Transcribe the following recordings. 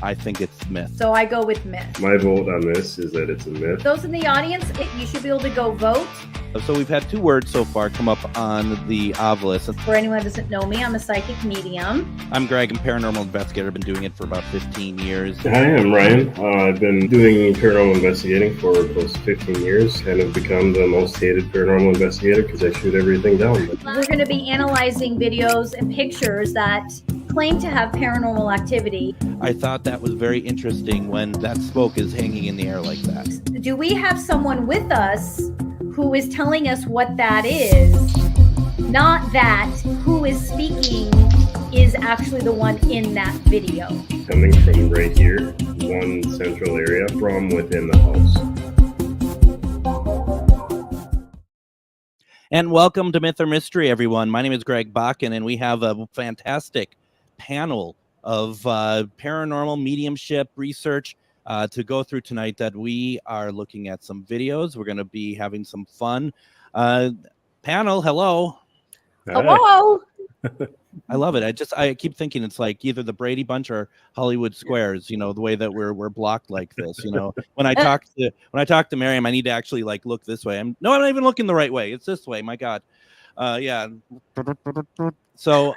I think it's myth. So I go with myth. My vote on this is that it's a myth. Those in the audience, you should be able to go vote. So we've had 2 words so far come up on the obelisk. For anyone who doesn't know me, I'm a psychic medium. I'm Greg, I'm a paranormal investigator. I've been doing it for about 15 years. Hi, I'm Ryan. I've been doing paranormal investigating for close to 15 years. Kind of become the most hated paranormal investigator because I shoot everything down. We're going to be analyzing videos and pictures that claim to have paranormal activity. I thought that was very interesting when that smoke is hanging in the air like that. Do we have someone with us who is telling us what that is? Not that who is speaking is actually the one in that video. Coming from right here, one central area from within the house. And welcome to Myth or Mystery, everyone. My name is Greg Bakken, and we have a fantastic panel of paranormal mediumship research to go through tonight. That we are looking at some videos. We're going to be having some fun. Panel, hello. Hello. I love it. I keep thinking it's like either the Brady Bunch or Hollywood Squares. You know, the way that we're blocked like this. You know, when I talk to Miriam, I need to actually like look this way. I'm not even looking the right way. It's this way. My God. Yeah. So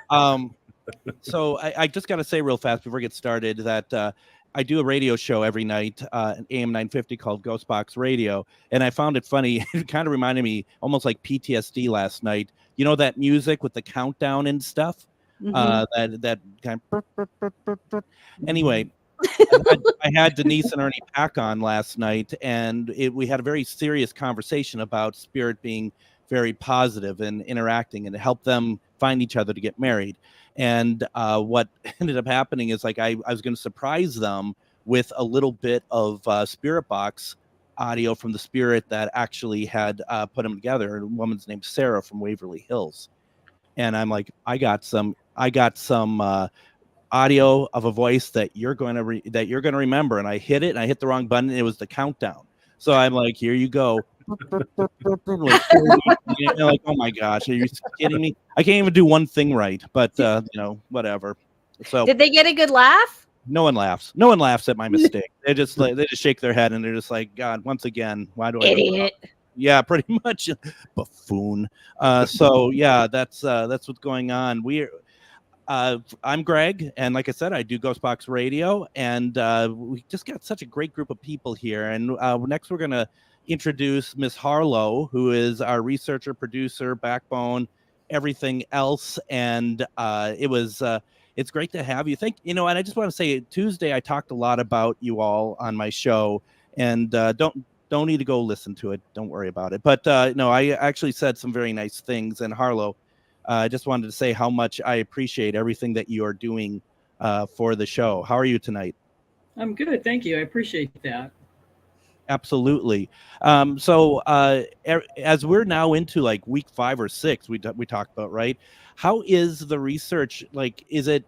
So I just got to say real fast before we get started that I do a radio show every night, AM 950 called Ghost Box Radio. And I found it funny. It kind of reminded me almost like PTSD last night. You know, that music with the countdown and stuff? Mm-hmm. That kind of... Anyway, I had Denise and Ernie Pack on last night, and we had a very serious conversation about spirit being very positive and interacting and to help them find each other to get married. And what ended up happening is like I was going to surprise them with a little bit of spirit box audio from the spirit that actually had put them together. A woman's named Sarah from Waverly Hills. And I'm like, I got some audio of a voice that you're going to remember. And I hit it, and I hit the wrong button. And it was the countdown. So I'm like, here you go. Like, oh my gosh, are you kidding me? I can't even do one thing right, but you know, whatever. So did they get a good laugh? No one laughs at my mistake. They just shake their head and they're just like, God, once again, why do I idiot? Yeah, pretty much. Buffoon. So yeah, that's what's going on. I'm Greg, and like I said, I do Ghost Box Radio, and we just got such a great group of people here. And next we're gonna introduce Miss Harlow, who is our researcher, producer, backbone, everything else. And it's great to have you. And I just want to say, Tuesday I talked a lot about you all on my show, and don't need to go listen to it. Don't worry about it. But no, I actually said some very nice things. And Harlow, I just wanted to say how much I appreciate everything that you are doing for the show. How are you tonight? I'm good, thank you. I appreciate that. Absolutely. So as we're now into like week 5 or 6, we talked about, right? How is the research? Like, is it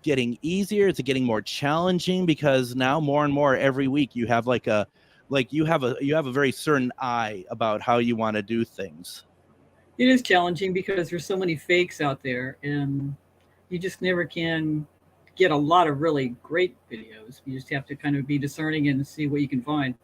getting easier? Is it getting more challenging? Because now more and more every week you have you have a very certain eye about how you want to do things. It is challenging because there's so many fakes out there, and you just never can get a lot of really great videos. You just have to kind of be discerning and see what you can find.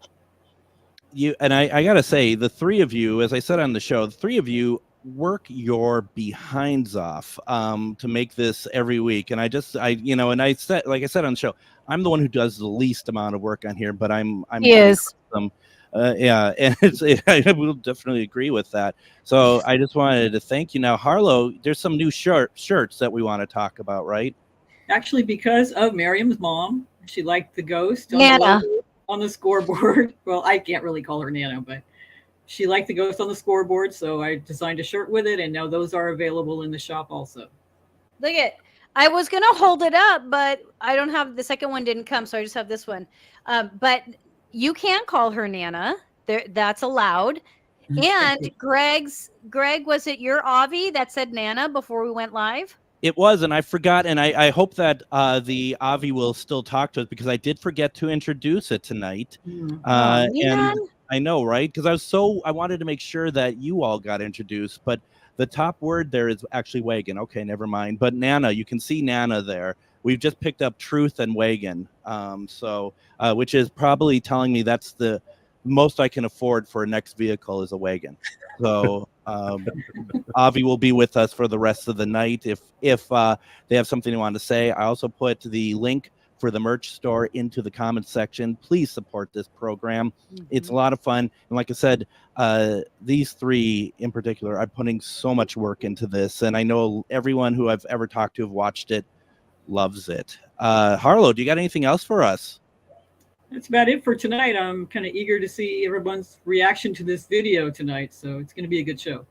I gotta say, the 3 of you, as I said on the show, the 3 of you work your behinds off to make this every week. And I said, like I said on the show, I'm the one who does the least amount of work on here, but I'm yes. Yeah, and I will definitely agree with that. So I just wanted to thank you. Now, Harlow, there's some new shirts that we want to talk about, right? Actually, because of Miriam's mom, she liked the ghost on the scoreboard. Well, I can't really call her Nana, but she liked the ghost on the scoreboard, so I designed a shirt with it, and now those are available in the shop also. Look at I was going to hold it up, but I don't have the second one didn't come. So I just have this one. But you can call her Nana. That's allowed. And Greg, was it your Avi that said Nana before we went live? It was, and I forgot, and I hope that the Avi will still talk to us because I did forget to introduce it tonight. And I know, right? Because I wanted to make sure that you all got introduced, but the top word there is actually Wagon. Okay, never mind. But Nana, you can see Nana there. We've just picked up Truth and Wagon, which is probably telling me that's the most I can afford for a next vehicle is a wagon. So Avi will be with us for the rest of the night if they have something they want to say. I also put the link for the merch store into the comments section. Please support this program. It's a lot of fun. And like I said, these three in particular are putting so much work into this. And I know everyone who I've ever talked to have watched it loves it. Harlow, do you got anything else for us? That's about it for tonight. I'm kind of eager to see everyone's reaction to this video tonight. So it's going to be a good show.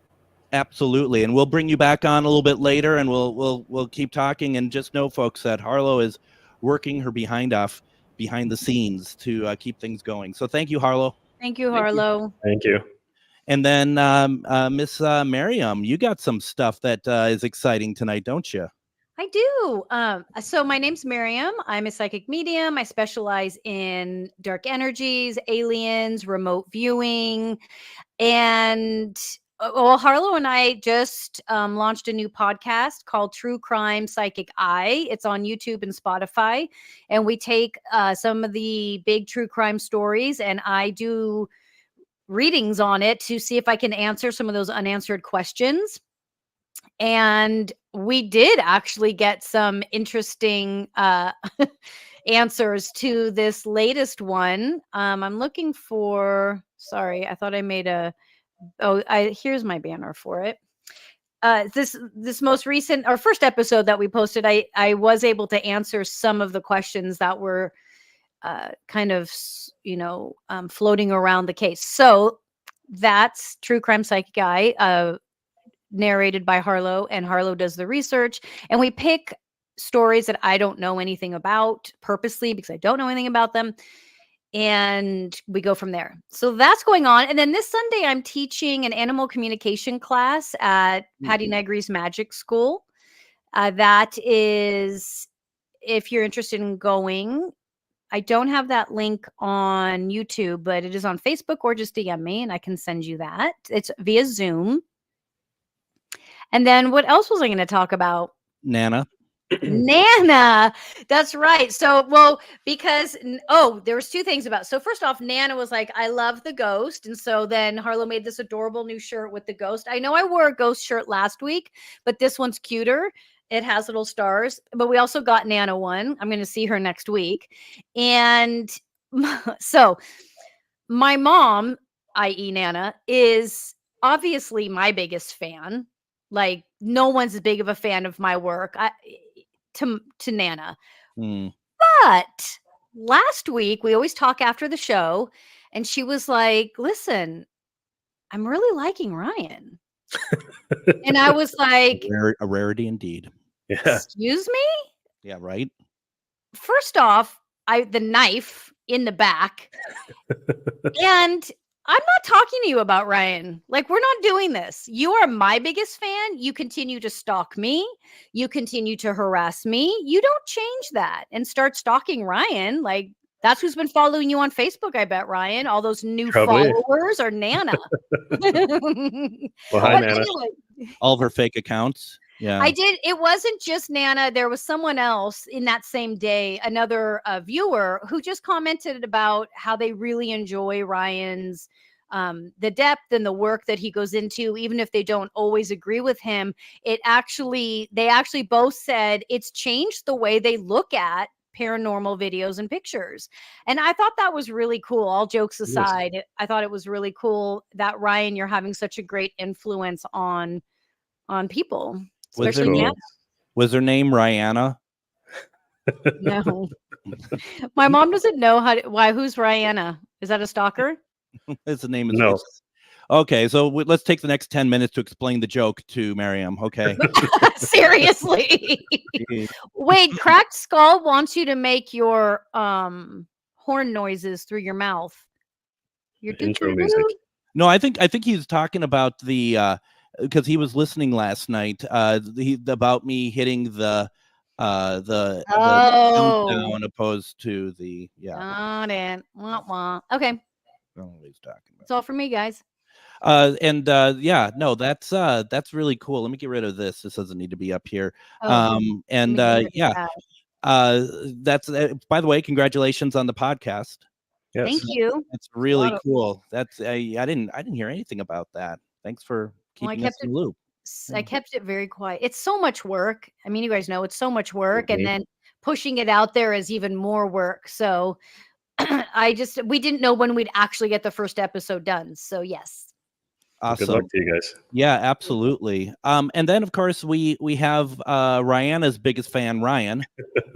Absolutely. And we'll bring you back on a little bit later and we'll keep talking. And just know, folks, that Harlow is working her behind the scenes to keep things going. So thank you, Harlow. Thank you, Harlow. Thank you. And then Miss Miriam, you got some stuff that is exciting tonight, don't you? I do. So my name's Miriam. I'm a psychic medium. I specialize in dark energies, aliens, remote viewing, and Harlow and I just launched a new podcast called True Crime Psychic Eye. It's on YouTube and Spotify. And we take some of the big true crime stories and I do readings on it to see if I can answer some of those unanswered questions. And we did actually get some interesting answers to this latest one. I'm looking for, sorry, I thought I made here's my banner for it. This most recent or first episode that we posted, I was able to answer some of the questions that were kind of, floating around the case. So that's True Crime Psychic Eye, narrated by Harlow, and Harlow does the research. And we pick stories that I don't know anything about purposely because I don't know anything about them. And we go from there. So that's going on. And then this Sunday, I'm teaching an animal communication class at Patty Negri's Magic School. That is, if you're interested in going, I don't have that link on YouTube, but it is on Facebook, or just DM me and I can send you that. It's via Zoom. And then what else was I going to talk about? Nana. Nana. That's right. So, because, there was two things about it. So first off, Nana was like, I love the ghost. And so then Harlow made this adorable new shirt with the ghost. I know I wore a ghost shirt last week, but this one's cuter. It has little stars, but we also got Nana one. I'm going to see her next week. And so my mom, i.e. Nana, is obviously my biggest fan. Like no one's as big of a fan of my work to Nana. But last week we always talk after the show and she was like, listen, I'm really liking Ryan. And I was like, a rarity indeed. Yeah. Excuse me? Yeah, right. First off, the knife in the back. And I'm not talking to you about Ryan. Like, we're not doing this. You are my biggest fan. You continue to stalk me. You continue to harass me. You don't change that and start stalking Ryan. Like, that's who's been following you on Facebook, I bet, Ryan. All those new followers are Nana. Well, hi, Nana. Anyway, all of her fake accounts. Yeah, I did. It wasn't just Nana. There was someone else in that same day, another viewer who just commented about how they really enjoy Ryan's the depth and the work that he goes into, even if they don't always agree with him. They actually both said it's changed the way they look at paranormal videos and pictures. And I thought that was really cool. All jokes aside, I thought it was really cool that Ryan, you're having such a great influence on people. Was her name Rihanna? No. My mom doesn't know who's Rihanna. Is that a stalker? His name is no. Okay, so let's take the next 10 minutes to explain the joke to Miriam. Okay. Seriously. Wait, Cracked Skull wants you to make your horn noises through your mouth. Your Intro music. No, I think he's talking about the because he was listening last night. About me hitting the countdown opposed to the Got it. Wah, wah. Okay. I don't know what he's talking about. That's all for me, guys. No, that's really cool. Let me get rid of this. This doesn't need to be up here. That's by the way, congratulations on the podcast. Yes. Thank you. It's really cool. That's I didn't hear anything about that. Thanks for keeping us in the loop. I kept it very quiet. It's so much work. I mean, you guys know it's so much work, and then pushing it out there is even more work. So we didn't know when we'd actually get the first episode done. So yes. Awesome. Good luck to you guys. Yeah, absolutely. And then of course we have Ryanna's biggest fan, Ryan.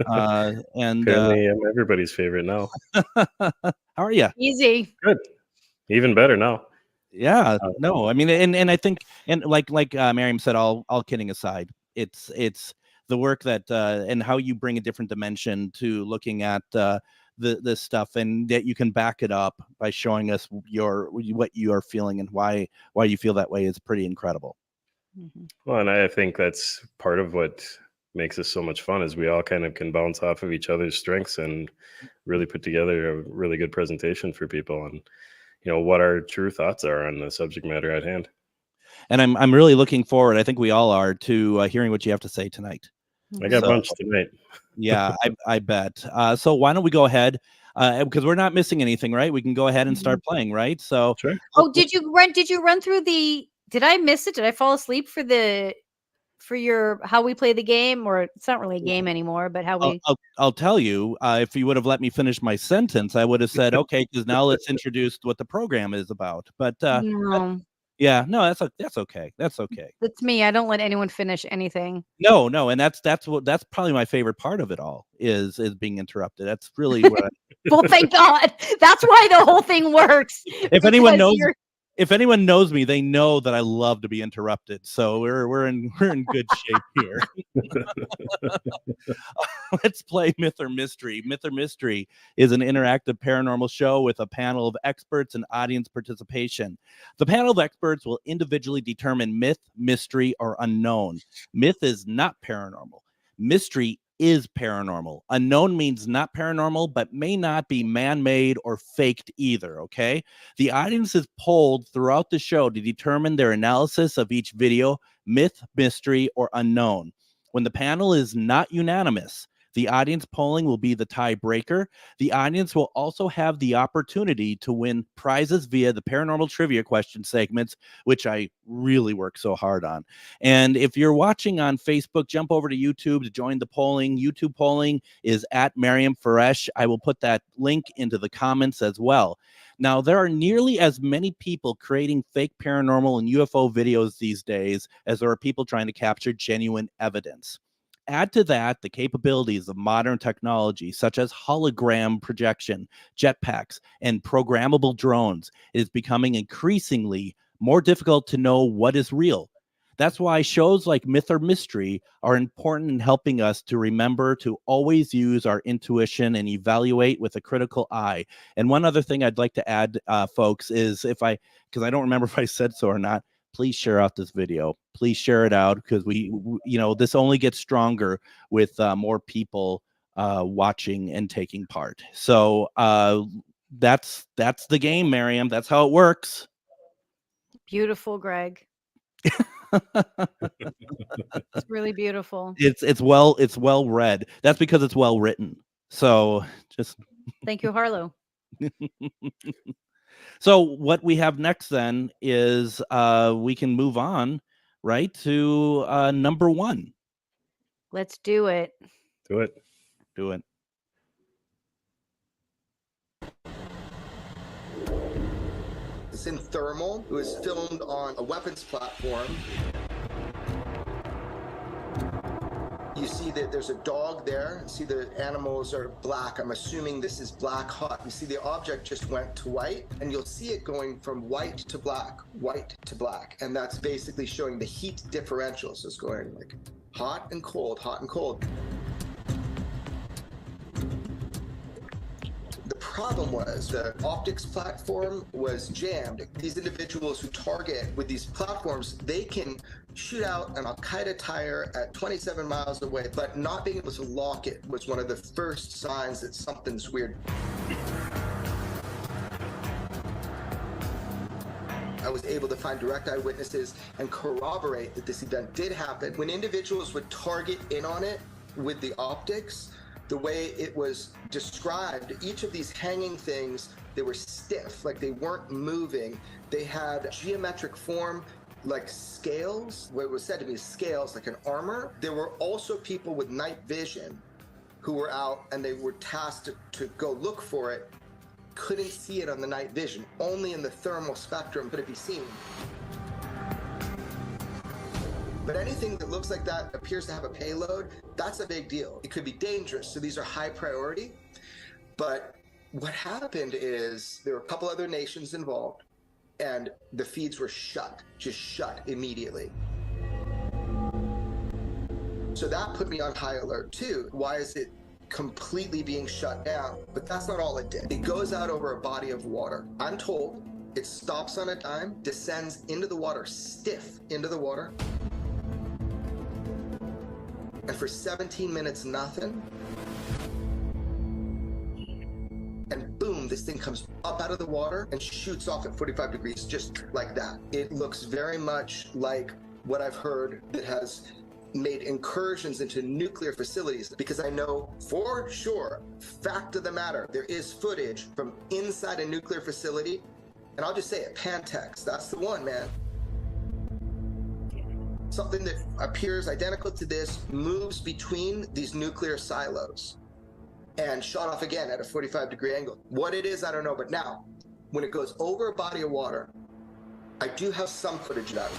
And apparently I'm everybody's favorite now. How are you? Easy. Good. Even better now. Yeah. No, I mean, and I think, and like Miriam said, all kidding aside, it's the work that and how you bring a different dimension to looking at this stuff, and that you can back it up by showing us what you are feeling and why you feel that way is pretty incredible. Mm-hmm. Well, and I think that's part of what makes this so much fun is we all kind of can bounce off of each other's strengths and really put together a really good presentation for people, and what our true thoughts are on the subject matter at hand. And I'm really looking forward, I think we all are, to hearing what you have to say tonight. I got a bunch tonight. Yeah, I bet. So why don't we go ahead, because we're not missing anything, right? We can go ahead and start playing, right? So sure. Oh, did you run through did I miss it? Did I fall asleep for your how we play the game? Or it's not really a game anymore, but how we I'll tell you, if you would have let me finish my sentence, I would have said, okay, because now let's introduce what the program is about. But no. yeah, no, that's okay. That's okay. That's me. I don't let anyone finish anything. No, and that's probably my favorite part of it all is being interrupted. That's really what well, thank God. That's why the whole thing works. If anyone knows me, they know that I love to be interrupted. So we're in good shape here. Let's play Myth or Mystery. Myth or Mystery is an interactive paranormal show with a panel of experts and audience participation. The panel of experts will individually determine myth, mystery, or unknown. Myth is not paranormal. Mystery is paranormal. Unknown means not paranormal, but may not be man-made or faked either, okay? The audience is polled throughout the show to determine their analysis of each video, myth, mystery, or unknown. When the panel is not unanimous, the audience polling will be the tiebreaker. The audience will also have the opportunity to win prizes via the paranormal trivia question segments, which I really work so hard on. And if you're watching on Facebook, jump over to YouTube to join the polling. YouTube polling is at Miriam Faresh. I will put that link into the comments as well. Now, there are nearly as many people creating fake paranormal and UFO videos these days as there are people trying to capture genuine evidence. Add to that the capabilities of modern technology, such as hologram projection, jetpacks, and programmable drones. It is becoming increasingly more difficult to know what is real. That's why shows like Myth or Mystery are important in helping us to remember to always use our intuition and evaluate with a critical eye. And one other thing I'd like to add, folks, is because I don't remember if I said so or not, please share out this video. Please share it out, because this only gets stronger with more people watching and taking part. So that's the game, Miriam. That's how it works. Beautiful, Greg. It's really beautiful. It's well read. That's because it's well written. So just thank you, Harlow. So what we have next then is we can move on right to number one. Let's do it. Do it. Do it. It's in thermal. It was filmed on a weapons platform. You see that there's a dog there. See the animals are black. I'm assuming this is black hot. You see the object just went to white, and you'll see it going from white to black, white to black. And that's basically showing the heat differential. So it's going like hot and cold, hot and cold. The problem was the optics platform was jammed. These individuals who target with these platforms, they can shoot out an Al-Qaeda tire at 27 miles away, but not being able to lock it was one of the first signs that something's weird. I was able to find direct eyewitnesses and corroborate that this event did happen. When individuals would target in on it with the optics, the way it was described, each of these hanging things, they were stiff, like they weren't moving. They had geometric form, like scales. What was said to be scales, like an armor. There were also people with night vision who were out and they were tasked to go look for it. Couldn't see it on the night vision. Only in the thermal spectrum could it be seen. But anything that looks like that appears to have a payload, that's a big deal. It could be dangerous, so these are high priority. But what happened is there were a couple other nations involved, and the feeds were shut, just shut immediately. So that put me on high alert too. Why is it completely being shut down? But that's not all it did. It goes out over a body of water. I'm told it stops on a dime, descends into the water, stiff into the water. And for 17 minutes, nothing. And boom, this thing comes up out of the water and shoots off at 45 degrees, just like that. It looks very much like what I've heard that has made incursions into nuclear facilities, because I know for sure, fact of the matter, there is footage from inside a nuclear facility. And I'll just say it, Pantex, that's the one, man. Something that appears identical to this moves between these nuclear silos and shot off again at a 45-degree angle. What it is, I don't know. But now, when it goes over a body of water, I do have some footage of that.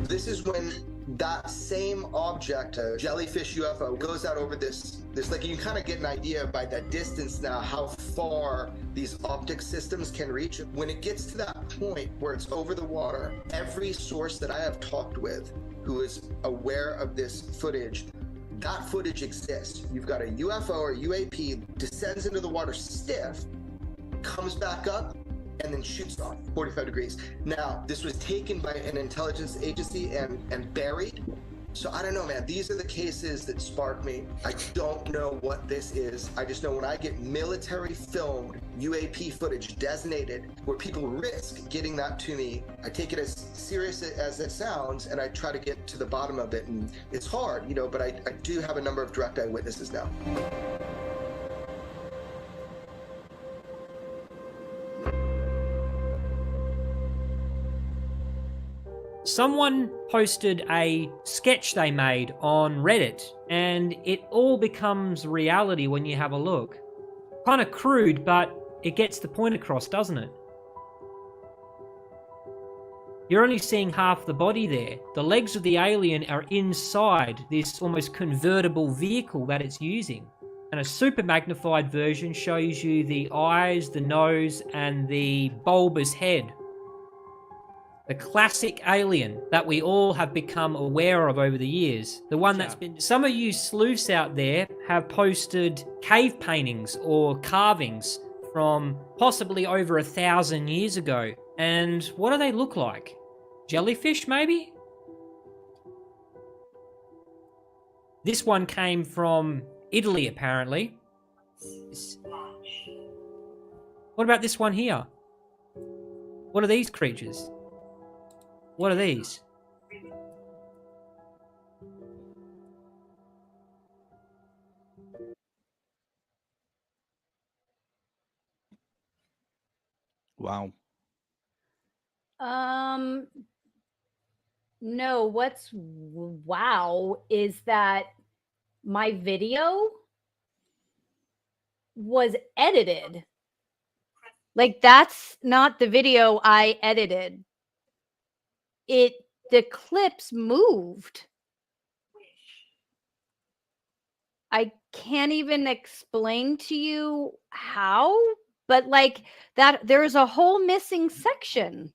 This is when that same object, a jellyfish UFO, goes out over this like, you can kind of get an idea by that distance now how far these optic systems can reach. When it gets to that point where it's over the water, every source that I have talked with who is aware of this footage, that footage exists. You've got a UFO or UAP descends into the water stiff, comes back up, and then shoots off 45 degrees. Now, this was taken by an intelligence agency and buried. So I don't know, man. These are the cases that spark me. I don't know what this is. I just know when I get military filmed UAP footage designated where people risk getting that to me, I take it as serious as it sounds, and I try to get to the bottom of it. And it's hard, you know, but I do have a number of direct eyewitnesses now. Someone posted a sketch they made on Reddit, and it all becomes reality when you have a look. Kind of crude, but it gets the point across, doesn't it? You're only seeing half the body there. The legs of the alien are inside this almost convertible vehicle that it's using. And a super magnified version shows you the eyes, the nose, and the bulbous head. The classic alien that we all have become aware of over the years. The one that's been... Some of you sleuths out there have posted cave paintings or carvings from possibly over 1,000 years ago. And what do they look like? Jellyfish, maybe? This one came from Italy, apparently. What about this one here? What are these creatures? What are these? Wow. No, what's wow is that my video was edited. Like, that's not the video I edited. It the clips moved. I can't even explain to you how, but like that, there's a whole missing section.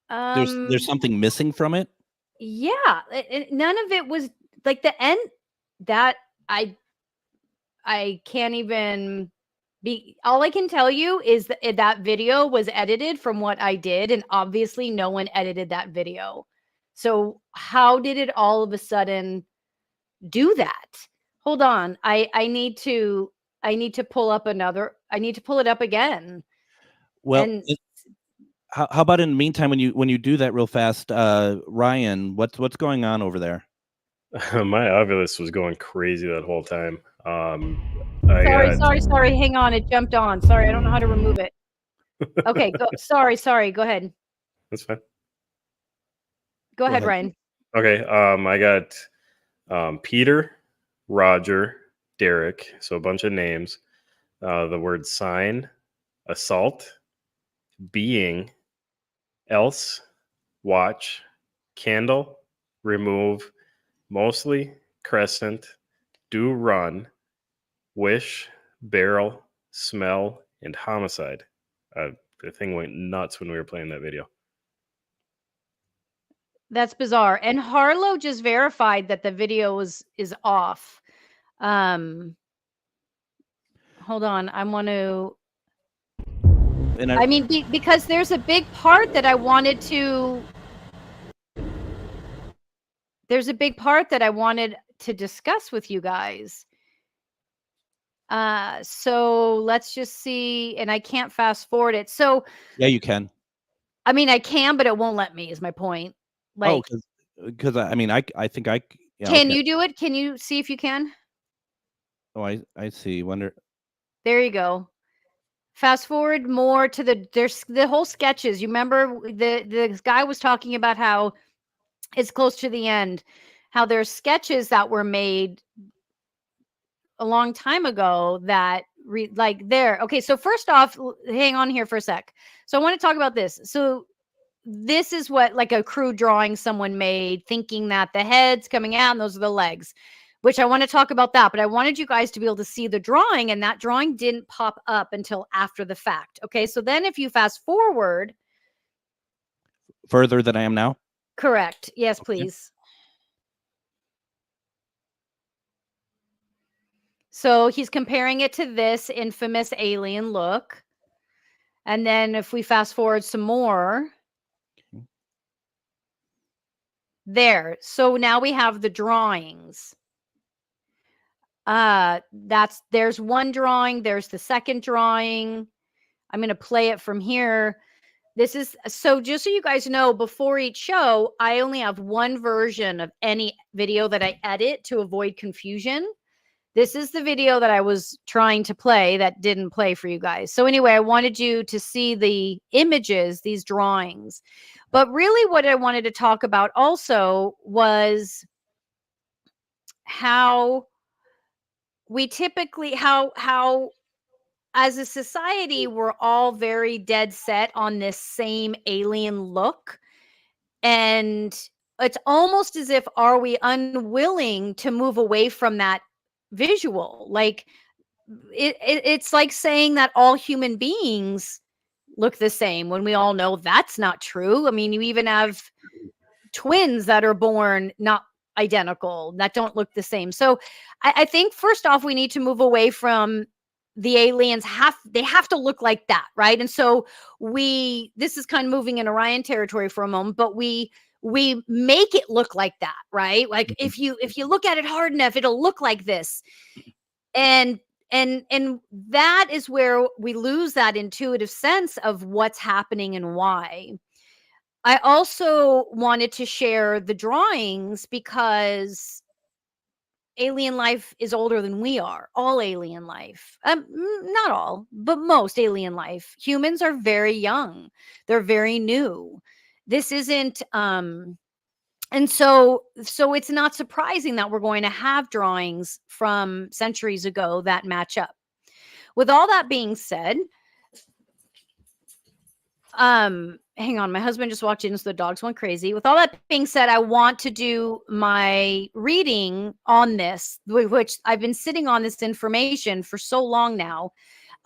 There's something missing from it. Yeah, none of it was like the end. That I can't even be. All I can tell you is that that video was edited from what I did, and obviously no one edited that video. So how did it all of a sudden do that? Hold on. I need to pull up another. I need to pull it up again. Well, And how about in the meantime, when you do that real fast, Ryan, what's going on over there? My Ovilus was going crazy that whole time. Sorry. Hang on. It jumped on. Sorry. I don't know how to remove it. Okay. Go. Sorry. Go ahead. That's fine. Go ahead, Ryan. Okay. I got Peter, Roger, Derek. So a bunch of names. The word sign, assault, being, else, watch, candle, remove, mostly, crescent, do run, wish, barrel, smell, and homicide. The thing went nuts when we were playing that video. That's bizarre. And Harlow just verified that the video is off. Hold on. I want to. And I mean, because there's a big part that I wanted to. There's a big part that I wanted to discuss with you guys. So let's just see. And I can't fast forward it. So yeah, you can. I mean, I can, but it won't let me. Is my point. Like, because I mean, I think I. Yeah, can okay. you do it? Can you see if you can? Oh, I see. Wonder. There you go. Fast forward more to there's the whole sketches. You remember the guy was talking about how it's close to the end, how there's sketches that were made a long time ago that like there. Okay, so first off, hang on here for a sec. So I want to talk about this. So this is what like a crude drawing someone made, thinking that the head's coming out and those are the legs, which I want to talk about that. But I wanted you guys to be able to see the drawing, and that drawing didn't pop up until after the fact. Okay, so then if you fast forward further than I am now. Correct. Yes, please. So he's comparing it to this infamous alien look. And then if we fast forward some more. There. So now we have the drawings. There's one drawing. There's the second drawing. I'm going to play it from here. This is so just so you guys know, before each show, I only have one version of any video that I edit to avoid confusion. This is the video that I was trying to play that didn't play for you guys. So anyway, I wanted you to see the images, these drawings. But really what I wanted to talk about also was how we typically, how as a society, we're all very dead set on this same alien look. And it's almost as if, are we unwilling to move away from that visual? Like it's like saying that all human beings look the same when we all know that's not true. I mean, you even have twins that are born not identical, that don't look the same. So I think first off, we need to move away from the aliens have to look like that, right? And so this is kind of moving in Orion territory for a moment, but we make it look like that, right? Like if you look at it hard enough, it'll look like this. And that is where we lose that intuitive sense of what's happening and why. I also wanted to share the drawings because alien life is older than we are. All alien life, not all, but most alien life. Humans are very young. They're very new. This isn't, and so it's not surprising that we're going to have drawings from centuries ago that match up. With all that being said, hang on, my husband just walked in, so the dogs went crazy. With all that being said, I want to do my reading on this, which I've been sitting on this information for so long now.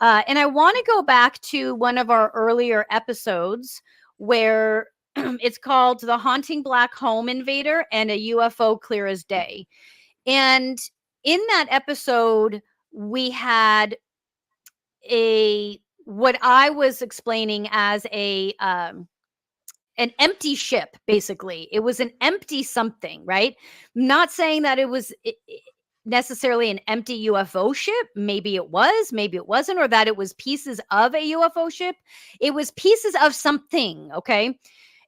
And I want to go back to one of our earlier episodes where it's called The Haunting Black Home Invader and a UFO Clear as Day. And in that episode, we had what I was explaining as an empty ship. Basically, it was an empty something, right? Not saying that it was necessarily an empty UFO ship. Maybe it was, maybe it wasn't, or that it was pieces of a UFO ship. It was pieces of something. Okay.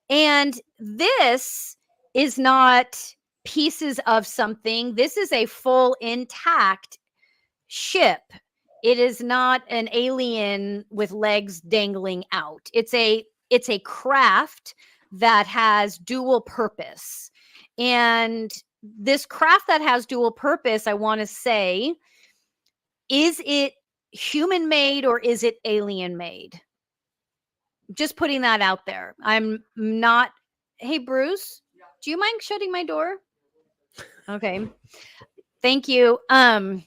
And this is not pieces of something. This is a full intact ship. It is not an alien with legs dangling out. It's a craft that has dual purpose. And this craft that has dual purpose, I want to say, is it human made or is it alien made? Just putting that out there. I'm not. Hey, Bruce, do you mind shutting my door? Okay. Thank you. Do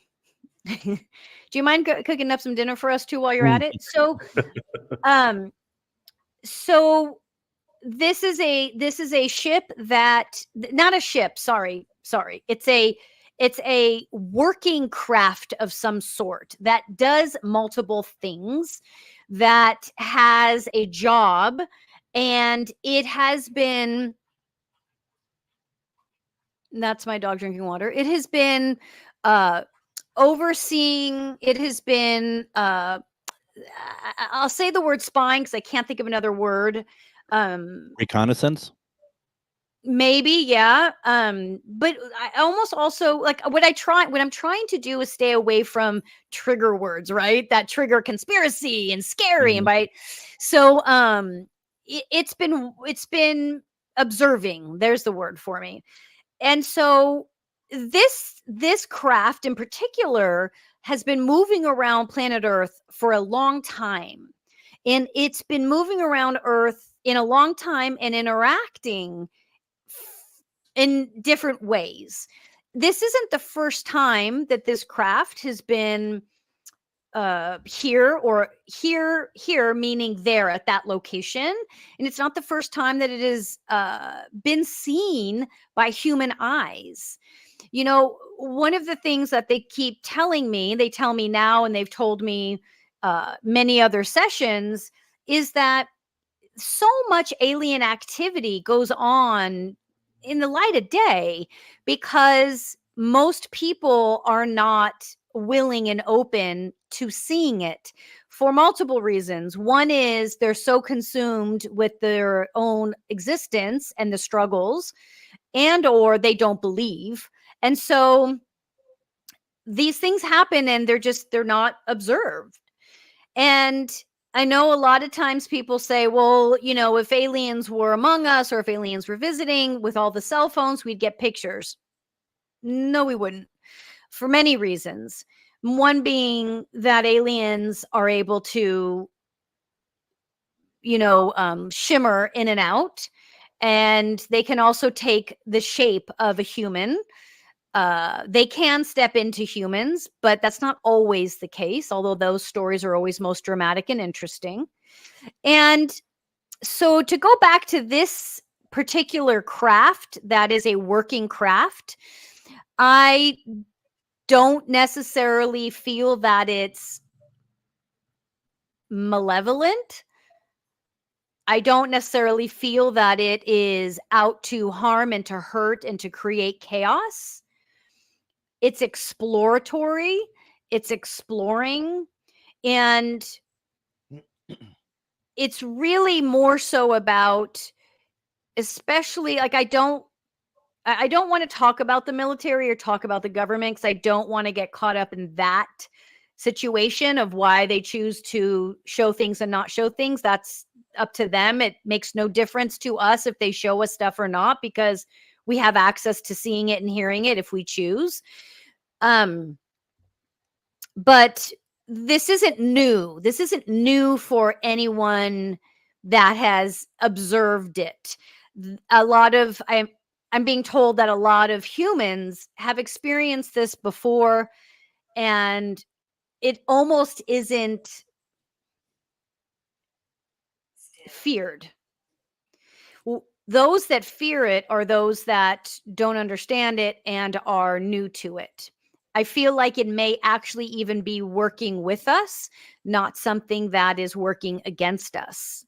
you mind cooking up some dinner for us too while you're at it? So, so this is a ship that, not a ship. Sorry. It's a working craft of some sort that does multiple things, that has a job, and it has been. That's my dog drinking water. It has been overseeing. It has been. I'll say the word spying because I can't think of another word. Reconnaissance. Maybe, yeah. But I almost also like what I'm trying to do is stay away from trigger words, right? That trigger conspiracy and scary, and right. So it's been observing. There's the word for me. And so this craft in particular has been moving around planet Earth for a long time. And it's been moving around Earth in a long time and interacting in different ways. This isn't the first time that this craft has been here, meaning there at that location. And it's not the first time that it has been seen by human eyes. You know, one of the things that they keep telling me, they tell me now, and they've told me many other sessions, is that so much alien activity goes on in the light of day because most people are not willing and open to seeing it for multiple reasons. One is they're so consumed with their own existence and the struggles, and or they don't believe. And so these things happen and they're not observed. And I know a lot of times people say, well, you know, if aliens were among us or if aliens were visiting with all the cell phones, we'd get pictures. No, we wouldn't, for many reasons. One being that aliens are able to, you know, shimmer in and out, and they can also take the shape of a human. They can step into humans, but that's not always the case, although those stories are always most dramatic and interesting. And so to go back to this particular craft that is a working craft, I don't necessarily feel that it's malevolent. I don't necessarily feel that it is out to harm and to hurt and to create chaos. It's exploratory, it's exploring, and it's really more so about, especially like I don't want to talk about the military or talk about the government because I don't want to get caught up in that situation of why they choose to show things and not show things. That's up to them. It makes no difference to us if they show us stuff or not, because we have access to seeing it and hearing it if we choose. But this isn't new. This isn't new for anyone that has observed it. A lot of I'm being told that a lot of humans have experienced this before, and it almost isn't feared. Those that fear it are those that don't understand it and are new to it. I feel like it may actually even be working with us, not something that is working against us.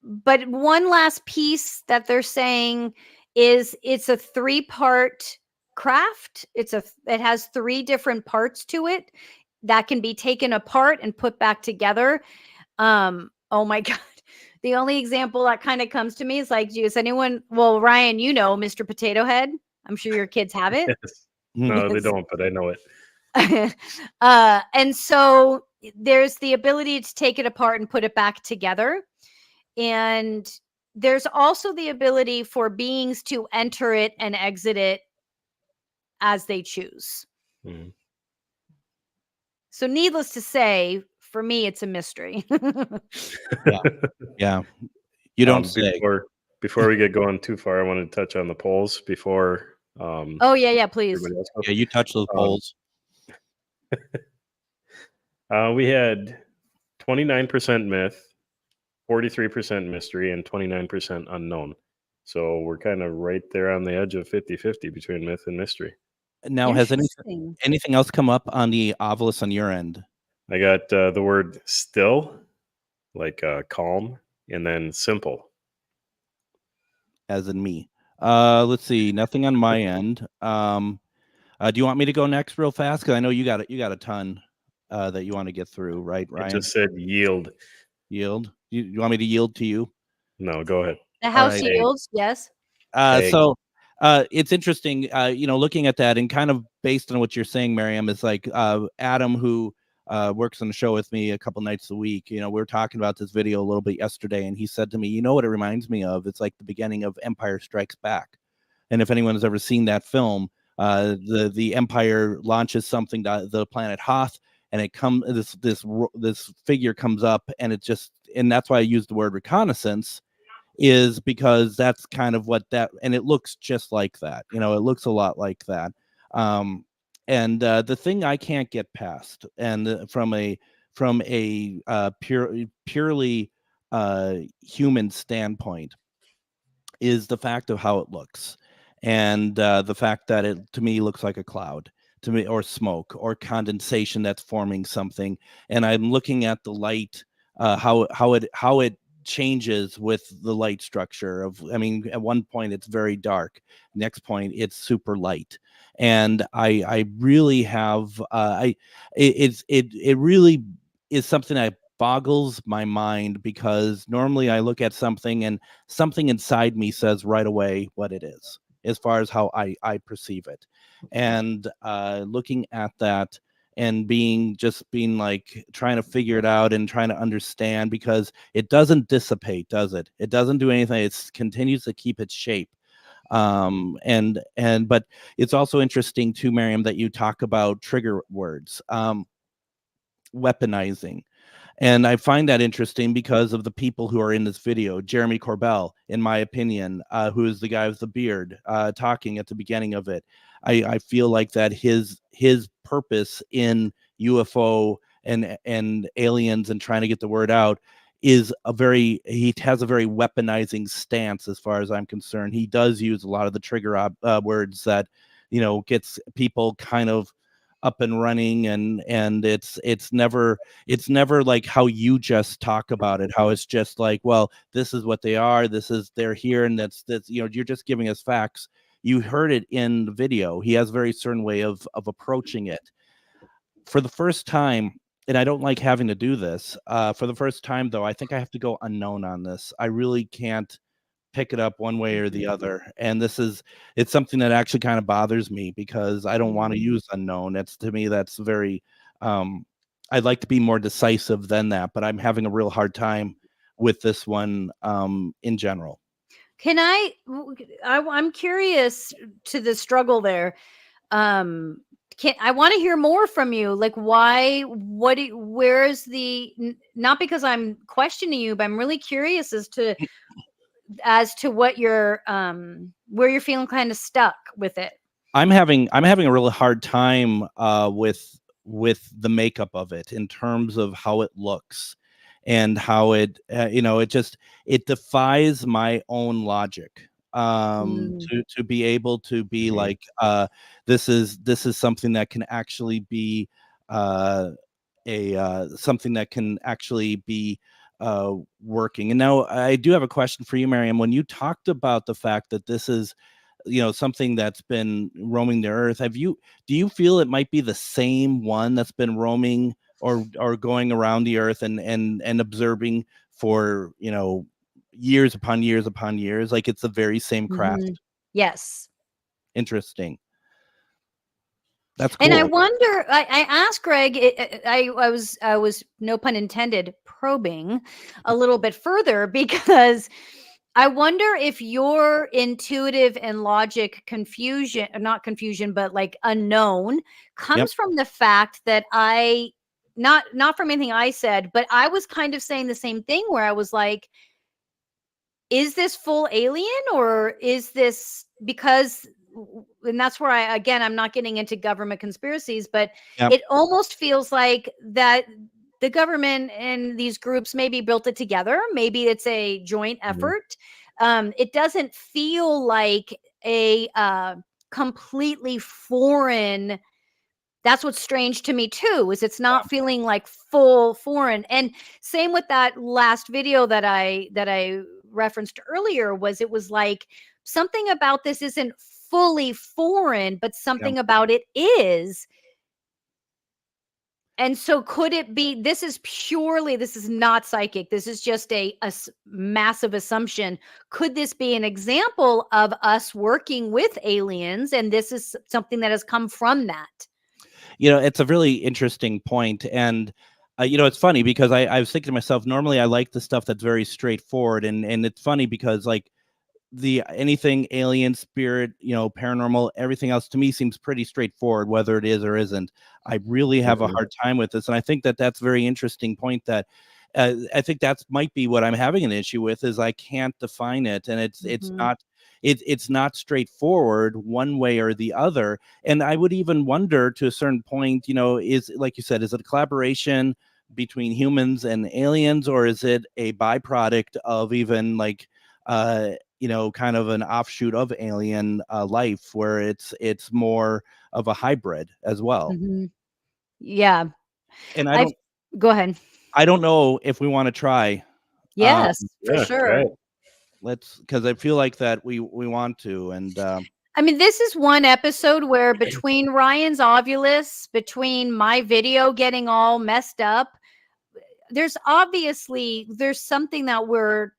But one last piece that they're saying is it's a 3-part craft. It has 3 different parts to it that can be taken apart and put back together. Oh my God. The only example that kind of comes to me is like, is anyone, well, Ryan, you know, Mr. Potato Head. I'm sure your kids have it. Yes. No, they don't, but I know it. And so there's the ability to take it apart and put it back together. And there's also the ability for beings to enter it and exit it as they choose. Mm-hmm. So needless to say, for me, it's a mystery. Yeah. You don't say. Before we get going too far, I wanted to touch on the polls before. Oh, yeah, please. Yeah, you touch those polls. We had 29% myth, 43% mystery, and 29% unknown. So we're kind of right there on the edge of 50-50 between myth and mystery. Now, has anything else come up on the Ovilus on your end? I got the word still, like calm, and then simple. As in me. Let's see. Nothing on my end. Do you want me to go next real fast? Because I know you got a ton that you want to get through, right, Ryan? I just said yield. Yield. You want me to yield to you? No, go ahead. The house yields, yes. So it's interesting, looking at that and kind of based on what you're saying, Miriam, is like Adam, who works on the show with me a couple nights a week. We were talking about this video a little bit yesterday, and he said to me, you know what it reminds me of? It's like the beginning of Empire Strikes Back. And if anyone has ever seen that film, the Empire launches something to the planet Hoth, and it comes this figure comes up, and and that's why I used the word reconnaissance, is because that's kind of what that, and it looks just like that. It looks a lot like that. And the thing I can't get past, and from a purely human standpoint, is the fact of how it looks, and the fact that it to me looks like a cloud to me, or smoke, or condensation that's forming something. And I'm looking at the light, how it changes with the light structure of, at one point it's very dark, next point it's super light. And I really have it really is something that boggles my mind, because normally I look at something and something inside me says right away what it is, as far as how I perceive it. And looking at that and being like trying to figure it out and trying to understand, because it doesn't dissipate, does it? It doesn't do anything. It continues to keep its shape. But it's also interesting too, Miriam, that you talk about trigger words, weaponizing. And I find that interesting because of the people who are in this video. Jeremy Corbell, in my opinion, who is the guy with the beard, talking at the beginning of it. I feel like that his purpose in UFO and aliens and trying to get the word out is he has a very weaponizing stance, as far as I'm concerned. He does use a lot of the trigger words that, gets people kind of up and running, and it's never like how you just talk about it, how it's just like, well, this is what they are, they're here, and that's you're just giving us facts. You heard it in the video. He has a very certain way of approaching it. For the first time, and I don't like having to do this, for the first time though, I think I have to go unknown on this. I really can't pick it up one way or the other, and it's something that actually kind of bothers me, because I don't want to use unknown. To me that's very I'd like to be more decisive than that, but I'm having a real hard time with this one in general. I'm curious to the struggle there. Can I want to hear more from you. Like, why? Where's the? Not because I'm questioning you, but I'm really curious as to what you're where you're feeling kind of stuck with it. I'm having a really hard time with the makeup of it in terms of how it looks and how it it defies my own logic to be able to be like this is something that can actually be something that can actually be working. And now I do have a question for you, Miriam. When you talked about the fact that this is something that's been roaming the earth, do you feel it might be the same one that's been roaming or going around the earth and observing for years upon years upon years, like it's the very same craft? Yes. Interesting. That's cool. And I wonder, I asked Greg, I was, no pun intended, probing a little bit further, because I wonder if your intuitive and logic confusion, not confusion, but like unknown, comes from the fact that not from anything I said, but I was kind of saying the same thing, where I was like, is this full alien, or is this because, and that's where I'm not getting into government conspiracies, but it almost feels like that the government and these groups maybe built it together. Maybe it's a joint effort. It doesn't feel like a completely foreign. That's what's strange to me too, is it's not feeling like full foreign. And same with that last video that I referenced earlier, it was like something about this isn't fully foreign, but something about it is. And so could it be, this is not psychic. This is just a massive assumption. Could this be an example of us working with aliens? And this is something that has come from that. It's a really interesting point. And, it's funny because I was thinking to myself, normally I like the stuff that's very straightforward. And it's funny because like anything alien, spirit, paranormal, everything else to me seems pretty straightforward, whether it is or isn't. I really have a hard time with this. And I think that that's a very interesting point that I think that might be what I'm having an issue with, is I can't define it. And it's not straightforward one way or the other. And I would even wonder to a certain point, is, like you said, is it a collaboration between humans and aliens, or is it a byproduct of even like kind of an offshoot of alien life, where it's more of a hybrid as well? Yeah. And go ahead. I don't know if we want to try. Yes, for sure. Right. Because I feel like that we want to. And I mean, this is one episode where between Ryan's Ovulus, between my video getting all messed up, there's something that we're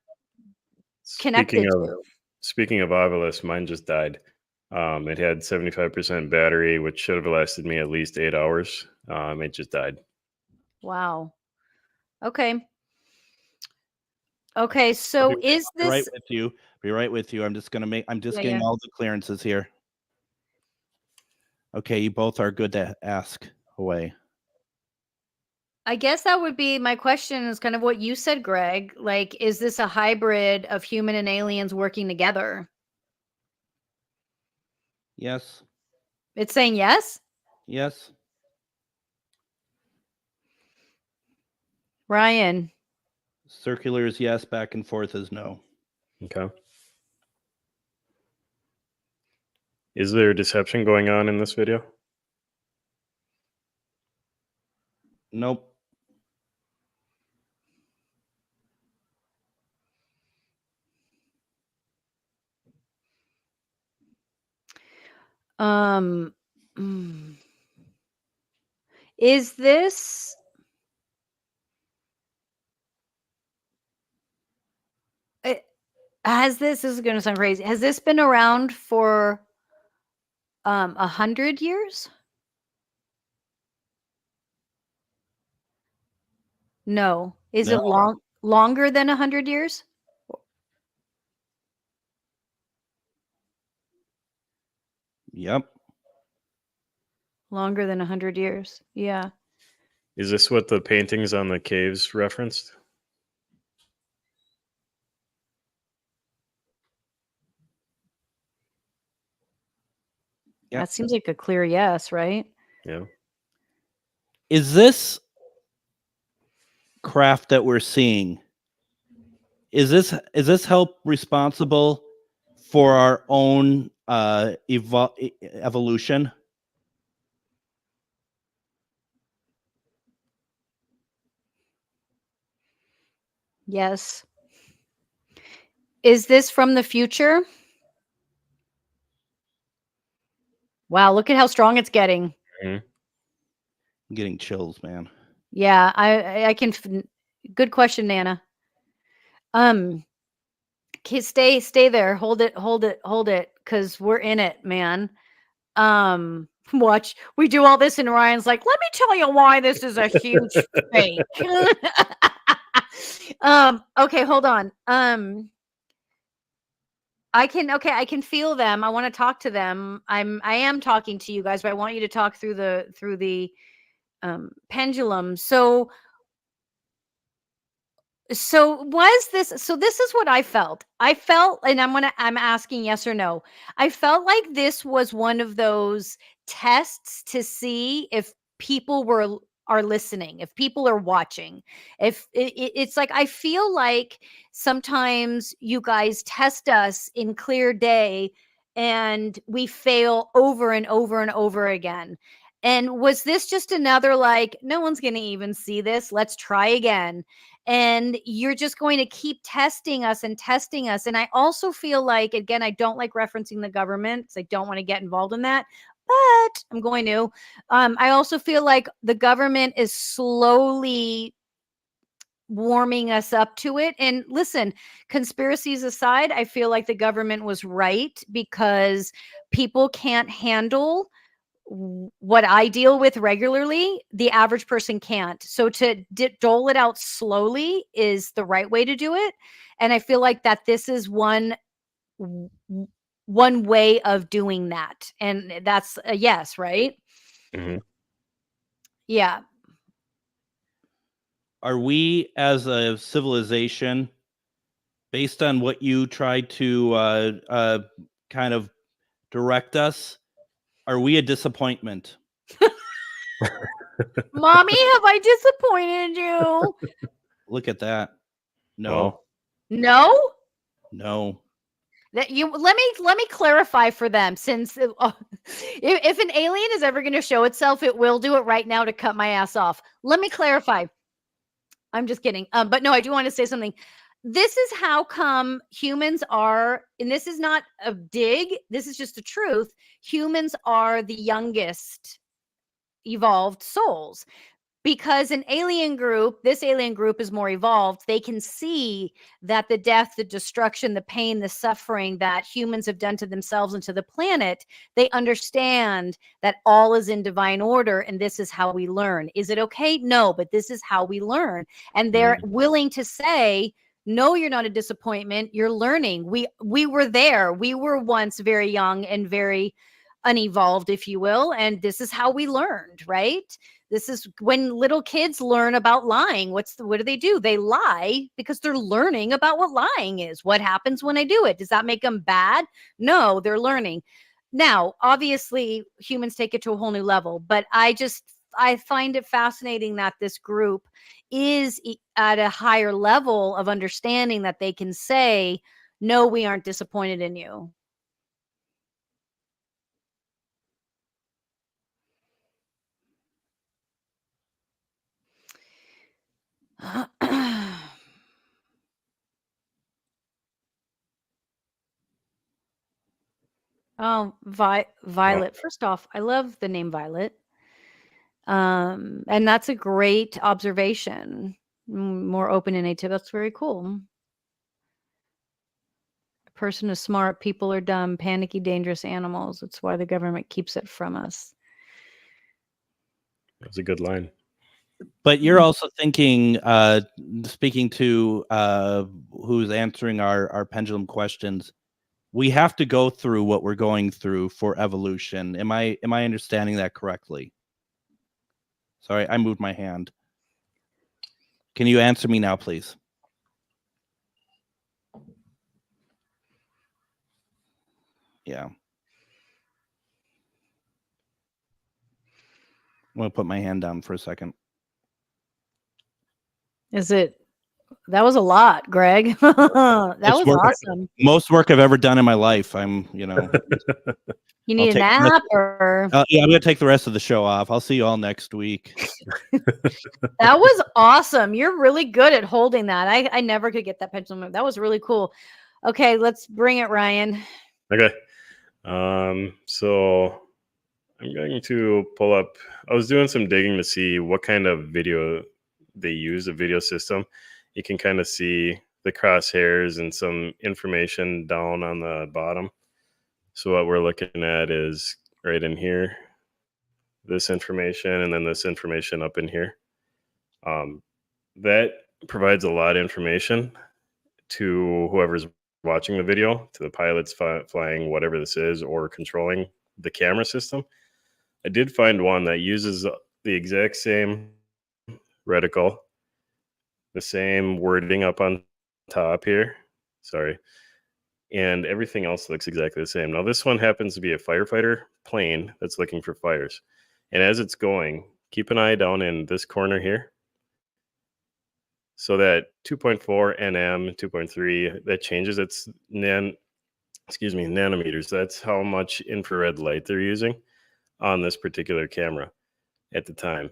connected to. Speaking of Ovulus, mine just died. It had 75% battery, which should have lasted me at least 8 hours. It just died. Wow. Okay. So is this right with you? Be right with you. I'm just getting all the clearances here. Okay, you both are good to ask away. I guess that would be my question, is kind of what you said, Greg. Like, is this a hybrid of human and aliens working together? Yes. It's saying yes? Yes. Ryan. Circular is yes, back and forth is no. Okay. Is there deception going on in this video? Nope. Is this this is going to sound crazy. Has this been around for 100 years? No. Is it longer than 100 years? Yep. Longer than 100 years. Yeah. Is this what the paintings on the caves referenced? Yep. That seems like a clear yes, right? Yeah. Is this craft that we're seeing, is this help responsible for our own evolution? Yes. Is this from the future? Wow, look at how strong it's getting. Mhm. I'm getting chills, man. Yeah, I can. Good question, Nana. Okay, stay there. Hold it, because we're in it, man. Watch. We do all this, and Ryan's like, "Let me tell you why this is a huge fake." Okay, hold on. I can feel them. I want to talk to them. I am talking to you guys, but I want you to talk through the pendulum. So was this so this is what I felt, and I'm asking yes or no. I felt like this was one of those tests to see if people are listening, if people are watching. If it's like, I feel like sometimes you guys test us in clear day and we fail over and over and over again. And was this just another, like, no one's going to even see this, let's try again? And you're just going to keep testing us and testing us. And I also feel like, again, I don't like referencing the government because I don't want to get involved in that, but I'm going to. I also feel like the government is slowly warming us up to it. And listen, conspiracies aside, I feel like the government was right, because people can't handle what I deal with regularly, the average person can't. So to dole it out slowly is the right way to do it. And I feel like that this is one way of doing that. And that's a yes, right? Mhm. Yeah. Are we as a civilization, based on what you tried to kind of direct us, are we a disappointment? Mommy, have I disappointed you? Look at that. No, Well, No? no. That you let me clarify for them, since if an alien is ever going to show itself, it will do it right now to cut my ass off. Let me clarify. I'm just kidding. But no, I do want to say something. This is how come humans are, and this is not a dig, this is just the truth. Humans are the youngest evolved souls, because this alien group is more evolved. They can see that the death, the destruction, the pain, the suffering that humans have done to themselves and to the planet, they understand that all is in divine order, and this is how we learn. Is it okay? No, but this is how we learn. And they're willing to say, no, you're not a disappointment, you're learning. We were there. We were once very young and very unevolved, if you will, and this is how we learned, right? This is when little kids learn about lying. What do they do? They lie because they're learning about what lying is. What happens when I do it? Does that make them bad? No, they're learning. Now, obviously, humans take it to a whole new level, but I find it fascinating that this group is at a higher level of understanding, that they can say, no, we aren't disappointed in you. Oh, Violet. First off, I love the name Violet. And that's a great observation. More open and native. That's very cool. A person is smart, people are dumb, panicky, dangerous animals. That's why the government keeps it from us. that's a good line. But you're also thinking, speaking to who's answering our pendulum questions, we have to go through what we're going through for evolution. Am I understanding that correctly? Sorry, I moved my hand. Can you answer me now, please? Yeah. I'm going to put my hand down for a second. That was a lot, Greg. That was awesome. Most work I've ever done in my life. I'm, You need a nap or? Yeah, I'm going to take the rest of the show off. I'll see you all next week. That was awesome. You're really good at holding that. I never could get that pendulum move. That was really cool. Okay, let's bring it, Ryan. Okay. So I'm going to pull up. I was doing some digging to see what kind of video they use, a video system. You can kind of see the crosshairs and some information down on the bottom. So what we're looking at is right in here, this information, and then this information up in here. That provides a lot of information to whoever's watching the video, to the pilots flying whatever this is or controlling the camera system. I did find one that uses the exact same reticle, the same wording up on top here. Sorry. And everything else looks exactly the same. Now, this one happens to be a firefighter plane that's looking for fires. And as it's going, keep an eye down in this corner here. So that 2.4 nm, 2.3, that changes its nanometers. That's how much infrared light they're using on this particular camera at the time.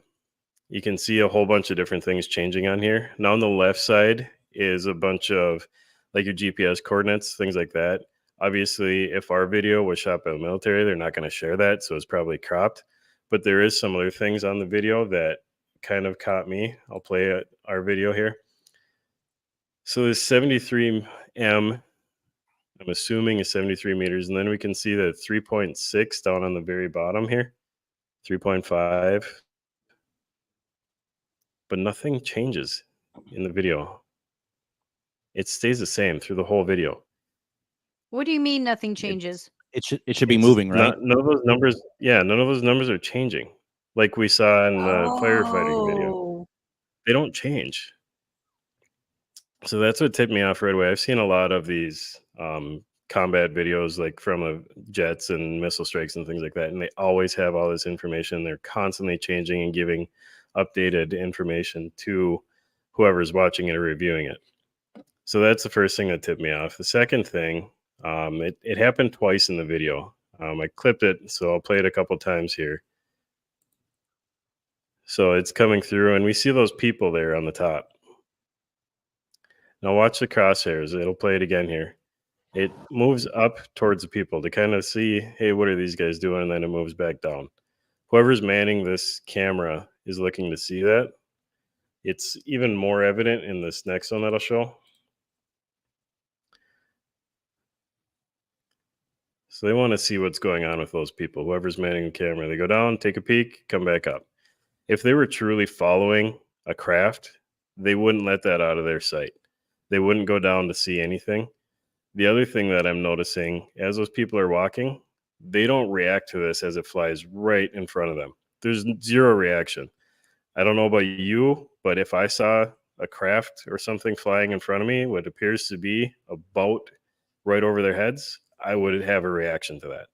You can see a whole bunch of different things changing on here. Now on the left side is a bunch of like your GPS coordinates, things like that. Obviously, if our video was shot by the military, they're not going to share that, so it's probably cropped. But there is some other things on the video that kind of caught me. I'll play our video here. So this 73M, I'm assuming is 73 meters, and then we can see the 3.6 down on the very bottom here, 3.5. But nothing changes in the video. It stays the same through the whole video. What do you mean nothing changes? It should be moving, right? None of those numbers, none of those numbers are changing. Like we saw in the firefighting video. They don't change. So that's what tipped me off right away. I've seen a lot of these combat videos like from jets and missile strikes and things like that, and they always have all this information. They're constantly changing and giving updated information to whoever's watching it or reviewing it. So that's the first thing that tipped me off. The second thing, it happened twice in the video. I clipped it, so I'll play it a couple times here. So it's coming through, and we see those people there on the top. Now watch the crosshairs. It'll play it again here. It moves up towards the people to kind of see, hey, what are these guys doing? And then it moves back down. Whoever's manning this camera is looking to see that. It's even more evident in this next one that I'll show. So they want to see what's going on with those people. Whoever's manning the camera, they go down, take a peek, come back up. If they were truly following a craft, they wouldn't let that out of their sight. They wouldn't go down to see anything. The other thing that I'm noticing, as those people are walking, they don't react to this as it flies right in front of them. There's zero reaction. I don't know about you, but if I saw a craft or something flying in front of me, what appears to be a boat right over their heads, I would have a reaction to that.